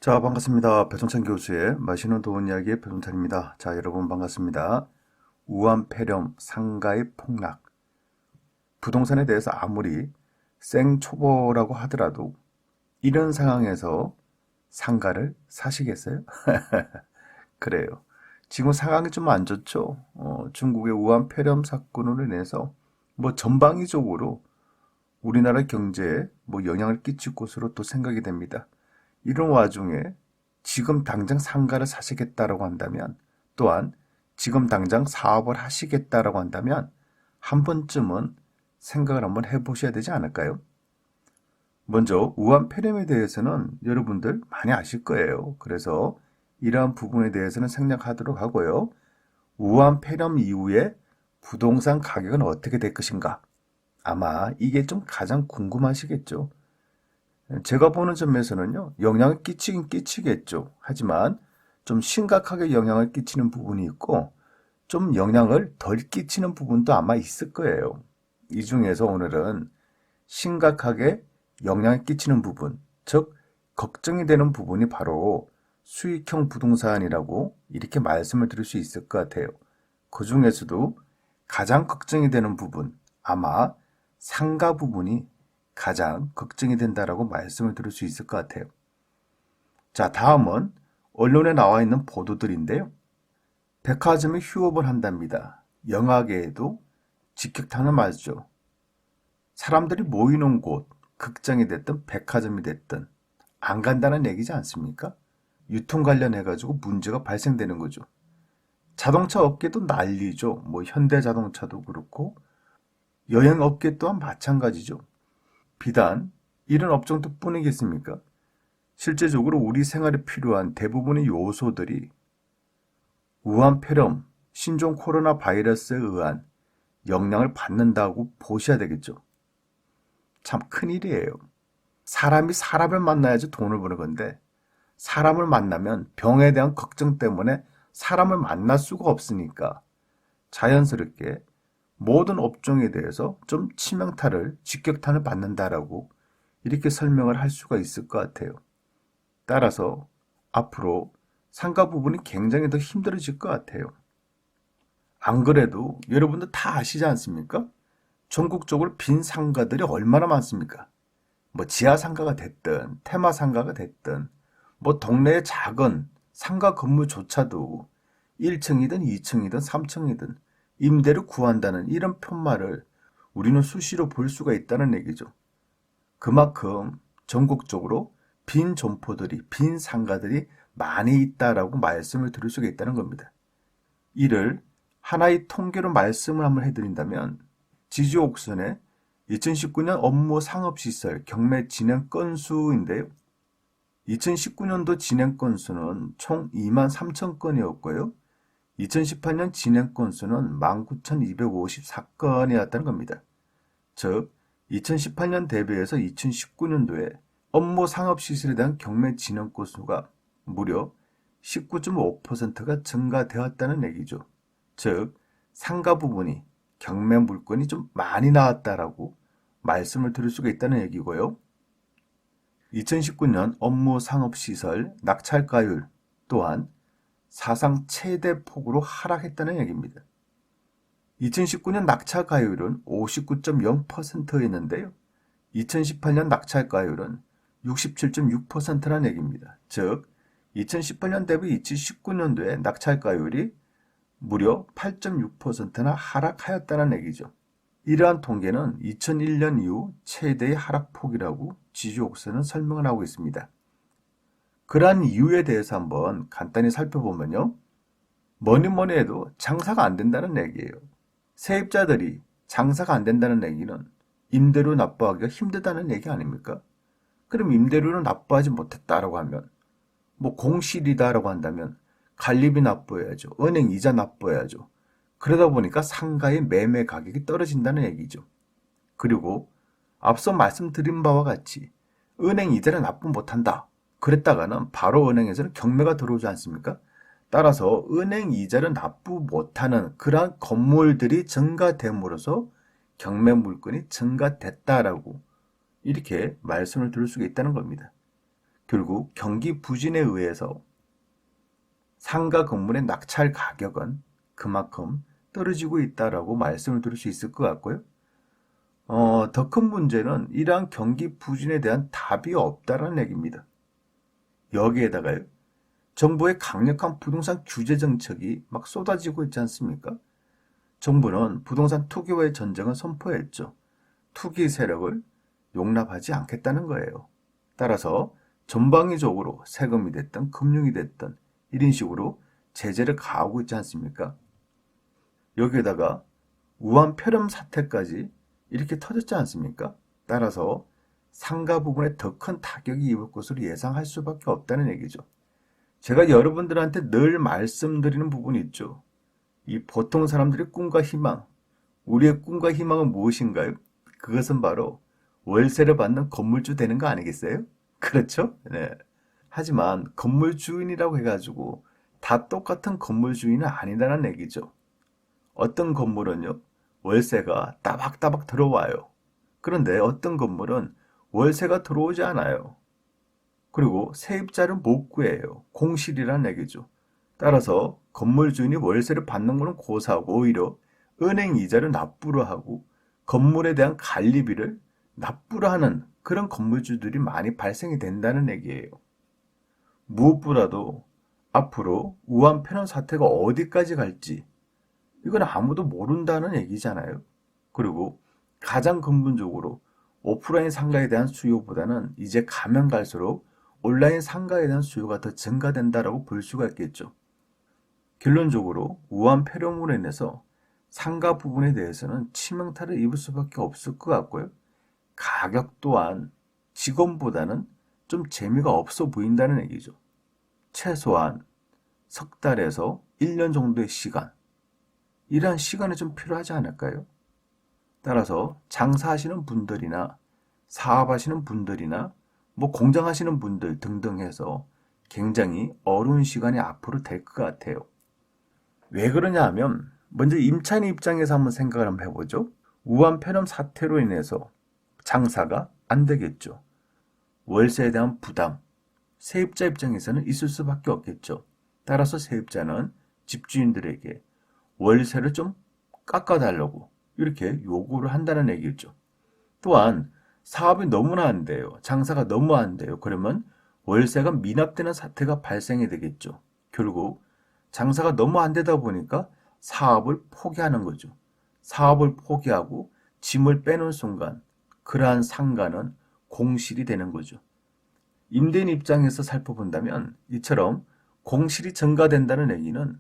자, 반갑습니다. 배종찬 교수의 맛있는 도원 이야기의 배종찬입니다. 자, 여러분 반갑습니다. 우한 폐렴, 상가의 폭락. 부동산에 대해서 아무리 생초보라고 하더라도 이런 상황에서 상가를 사시겠어요? 그래요. 지금 상황이 좀 안 좋죠? 중국의 우한 폐렴 사건으로 인해서 전방위적으로 우리나라 경제에 영향을 끼칠 것으로 또 생각이 됩니다. 이런 와중에 지금 당장 상가를 사시겠다라고 한다면, 또한 지금 당장 사업을 하시겠다라고 한다면 한 번쯤은 생각을 한번 해보셔야 되지 않을까요? 먼저 우한 폐렴에 대해서는 여러분들 많이 아실 거예요. 그래서 이러한 부분에 대해서는 생략하도록 하고요. 우한 폐렴 이후에 부동산 가격은 어떻게 될 것인가? 아마 이게 좀 가장 궁금하시겠죠. 제가 보는 점에서는요, 영향을 끼치긴 끼치겠죠. 하지만 좀 심각하게 영향을 끼치는 부분이 있고, 좀 영향을 덜 끼치는 부분도 아마 있을 거예요. 이 중에서 오늘은 심각하게 영향을 끼치는 부분, 즉, 걱정이 되는 부분이 바로 수익형 부동산이라고 이렇게 말씀을 드릴 수 있을 것 같아요. 그 중에서도 가장 걱정이 되는 부분, 아마 상가 부분이 가장 걱정이 된다라고 말씀을 드릴 수 있을 것 같아요. 자, 다음은 언론에 나와 있는 보도들인데요. 백화점이 휴업을 한답니다. 영화계에도 직격탄을 맞죠. 사람들이 모이는 곳, 극장이 됐든 백화점이 됐든 안 간다는 얘기지 않습니까? 유통 관련해가지고 문제가 발생되는 거죠. 자동차 업계도 난리죠. 현대자동차도 그렇고 여행업계 또한 마찬가지죠. 비단 이런 업종도 뿐이겠습니까? 실제적으로 우리 생활에 필요한 대부분의 요소들이 우한 폐렴, 신종 코로나 바이러스에 의한 영향을 받는다고 보셔야 되겠죠. 참 큰일이에요. 사람이 사람을 만나야지 돈을 버는 건데 사람을 만나면 병에 대한 걱정 때문에 사람을 만날 수가 없으니까 자연스럽게 모든 업종에 대해서 좀 치명타를, 직격탄을 받는다라고 이렇게 설명을 할 수가 있을 것 같아요. 따라서 앞으로 상가 부분이 굉장히 더 힘들어질 것 같아요. 안 그래도 여러분들 다 아시지 않습니까? 전국적으로 빈 상가들이 얼마나 많습니까? 지하 상가가 됐든 테마 상가가 됐든 동네의 작은 상가 건물조차도 1층이든 2층이든 3층이든 임대를 구한다는 이런 편말을 우리는 수시로 볼 수가 있다는 얘기죠. 그만큼 전국적으로 빈 점포들이, 빈 상가들이 많이 있다라고 말씀을 드릴 수가 있다는 겁니다. 이를 하나의 통계로 말씀을 한번 해드린다면 지지옥선의 2019년 업무 상업시설 경매 진행 건수인데요. 2019년도 진행 건수는 총 2만 3천 건이었고요. 2018년 진행 건수는 19,254건이었다는 겁니다. 즉, 2018년 대비해서 2019년도에 업무 상업시설에 대한 경매 진행 건수가 무려 19.5%가 증가되었다는 얘기죠. 즉, 상가 부분이 경매 물건이 좀 많이 나왔다라고 말씀을 드릴 수가 있다는 얘기고요. 2019년 업무 상업시설 낙찰가율 또한 사상 최대 폭으로 하락했다는 얘기입니다. 2019년 낙찰가율은 59.0%였는데요. 2018년 낙찰가율은 67.6%라는 얘기입니다. 즉, 2018년 대비 2019년도에 낙찰가율이 무려 8.6%나 하락하였다는 얘기죠. 이러한 통계는 2001년 이후 최대의 하락폭이라고 지지옥선은 설명을 하고 있습니다. 그러한 이유에 대해서 한번 간단히 살펴보면요. 뭐니 해도 장사가 안 된다는 얘기예요. 세입자들이 장사가 안 된다는 얘기는 임대료 납부하기가 힘들다는 얘기 아닙니까? 그럼 임대료를 납부하지 못했다라고 하면 공실이다라고 한다면 관리비 납부해야죠. 은행 이자 납부해야죠. 그러다 보니까 상가의 매매 가격이 떨어진다는 얘기죠. 그리고 앞서 말씀드린 바와 같이 은행 이자를 납부 못한다. 그랬다가는 바로 은행에서는 경매가 들어오지 않습니까? 따라서 은행 이자를 납부 못하는 그러한 건물들이 증가됨으로써 경매 물건이 증가됐다라고 이렇게 말씀을 드릴 수가 있다는 겁니다. 결국 경기 부진에 의해서 상가 건물의 낙찰 가격은 그만큼 떨어지고 있다라고 말씀을 드릴 수 있을 것 같고요. 더 큰 문제는 이러한 경기 부진에 대한 답이 없다라는 얘기입니다. 여기에다가요, 정부의 강력한 부동산 규제 정책이 막 쏟아지고 있지 않습니까? 정부는 부동산 투기와의 전쟁을 선포했죠. 투기 세력을 용납하지 않겠다는 거예요. 따라서 전방위적으로 세금이 됐든 금융이 됐든 이런 식으로 제재를 가하고 있지 않습니까? 여기에다가 우한 폐렴 사태까지 이렇게 터졌지 않습니까? 따라서 상가 부분에 더 큰 타격이 입을 것으로 예상할 수밖에 없다는 얘기죠. 제가 여러분들한테 늘 말씀드리는 부분이 있죠. 이 보통 사람들의 꿈과 희망, 우리의 꿈과 희망은 무엇인가요? 그것은 바로 월세를 받는 건물주 되는 거 아니겠어요? 그렇죠? 네. 하지만 건물주인이라고 해가지고 다 똑같은 건물주인은 아니라는 얘기죠. 어떤 건물은요, 월세가 따박따박 들어와요. 그런데 어떤 건물은 월세가 들어오지 않아요. 그리고 세입자를 못 구해요. 공실이라는 얘기죠. 따라서 건물주인이 월세를 받는 것은 고사하고 오히려 은행 이자를 납부를 하고 건물에 대한 관리비를 납부를 하는 그런 건물주들이 많이 발생이 된다는 얘기예요. 무엇보다도 앞으로 우한 폐렴 사태가 어디까지 갈지 이건 아무도 모른다는 얘기잖아요. 그리고 가장 근본적으로 오프라인 상가에 대한 수요보다는 이제 가면 갈수록 온라인 상가에 대한 수요가 더 증가된다라고 볼 수가 있겠죠. 결론적으로 우한 폐렴으로 인해서 상가 부분에 대해서는 치명타를 입을 수밖에 없을 것 같고요. 가격 또한 직원보다는 좀 재미가 없어 보인다는 얘기죠. 최소한 석 달에서 1년 정도의 시간, 이러한 시간이 좀 필요하지 않을까요? 따라서 장사하시는 분들이나 사업하시는 분들이나 뭐 공장하시는 분들 등등 해서 굉장히 어려운 시간이 앞으로 될 것 같아요. 왜 그러냐 하면 먼저 임차인 입장에서 한번 생각을 한번 해보죠. 우한 폐렴 사태로 인해서 장사가 안 되겠죠. 월세에 대한 부담, 세입자 입장에서는 있을 수밖에 없겠죠. 따라서 세입자는 집주인들에게 월세를 좀 깎아달라고 이렇게 요구를 한다는 얘기죠. 또한 사업이 너무나 안 돼요. 장사가 너무 안 돼요. 그러면 월세가 미납되는 사태가 발생이 되겠죠. 결국 장사가 너무 안 되다 보니까 사업을 포기하는 거죠. 사업을 포기하고 짐을 빼는 순간 그러한 상가는 공실이 되는 거죠. 임대인 입장에서 살펴본다면 이처럼 공실이 증가된다는 얘기는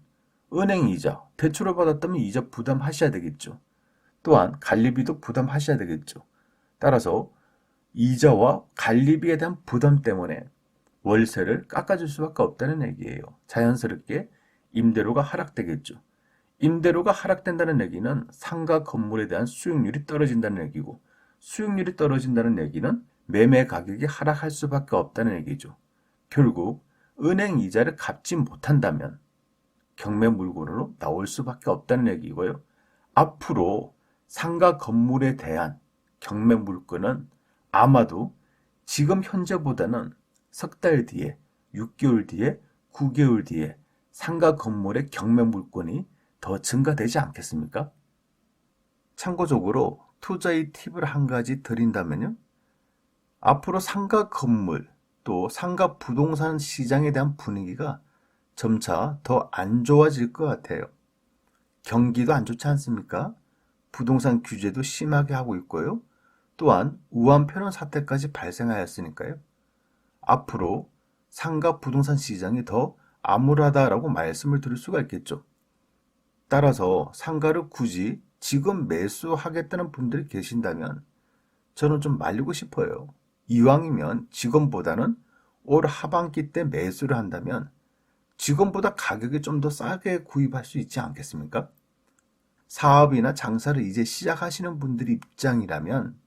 은행 이자, 대출을 받았다면 이자 부담하셔야 되겠죠. 또한 관리비도 부담하셔야 되겠죠. 따라서 이자와 관리비에 대한 부담 때문에 월세를 깎아줄 수밖에 없다는 얘기예요. 자연스럽게 임대료가 하락되겠죠. 임대료가 하락된다는 얘기는 상가 건물에 대한 수익률이 떨어진다는 얘기고, 수익률이 떨어진다는 얘기는 매매 가격이 하락할 수밖에 없다는 얘기죠. 결국 은행 이자를 갚지 못한다면 경매 물건으로 나올 수밖에 없다는 얘기고요. 앞으로 상가 건물에 대한 경매 물건은 아마도 지금 현재보다는 석 달 뒤에, 6개월 뒤에, 9개월 뒤에 상가 건물의 경매 물건이 더 증가되지 않겠습니까? 참고적으로 투자의 팁을 한 가지 드린다면요. 앞으로 상가 건물 또 상가 부동산 시장에 대한 분위기가 점차 더 안 좋아질 것 같아요. 경기도 안 좋지 않습니까? 부동산 규제도 심하게 하고 있고요. 또한 우한 폐렴 사태까지 발생하였으니까요. 앞으로 상가 부동산 시장이 더 암울하다라고 말씀을 드릴 수가 있겠죠. 따라서 상가를 굳이 지금 매수하겠다는 분들이 계신다면 저는 좀 말리고 싶어요. 이왕이면 지금보다는 올 하반기 때 매수를 한다면 지금보다 가격이 좀 더 싸게 구입할 수 있지 않겠습니까? 사업이나 장사를 이제 시작하시는 분들이 입장이라면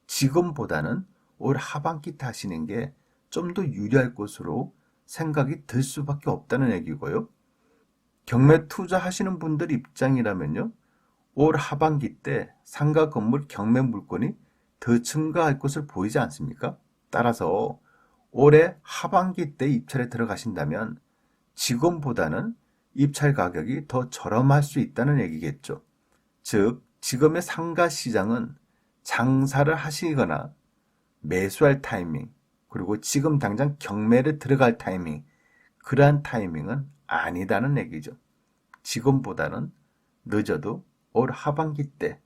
지금보다는 올 하반기 때 하시는 게 좀 더 유리할 것으로 생각이 들 수밖에 없다는 얘기고요. 경매 투자하시는 분들 입장이라면요. 올 하반기 때 상가 건물 경매 물건이 더 증가할 것을 보이지 않습니까? 따라서 올해 하반기 때 입찰에 들어가신다면 지금보다는 입찰 가격이 더 저렴할 수 있다는 얘기겠죠. 즉, 지금의 상가 시장은 장사를 하시거나 매수할 타이밍, 그리고 지금 당장 경매를 들어갈 타이밍, 그러한 타이밍은 아니다는 얘기죠. 지금보다는 늦어도 올 하반기 때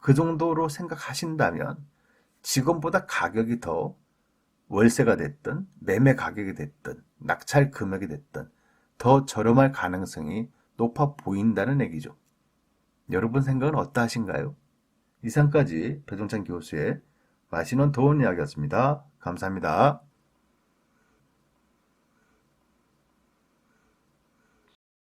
그 정도로 생각하신다면 지금보다 가격이 더 월세가 됐든 매매 가격이 됐든 낙찰 금액이 됐든 더 저렴할 가능성이 높아 보인다는 얘기죠. 여러분 생각은 어떠하신가요? 이상까지 배종찬 교수의 맛있는 도움 이야기였습니다. 감사합니다.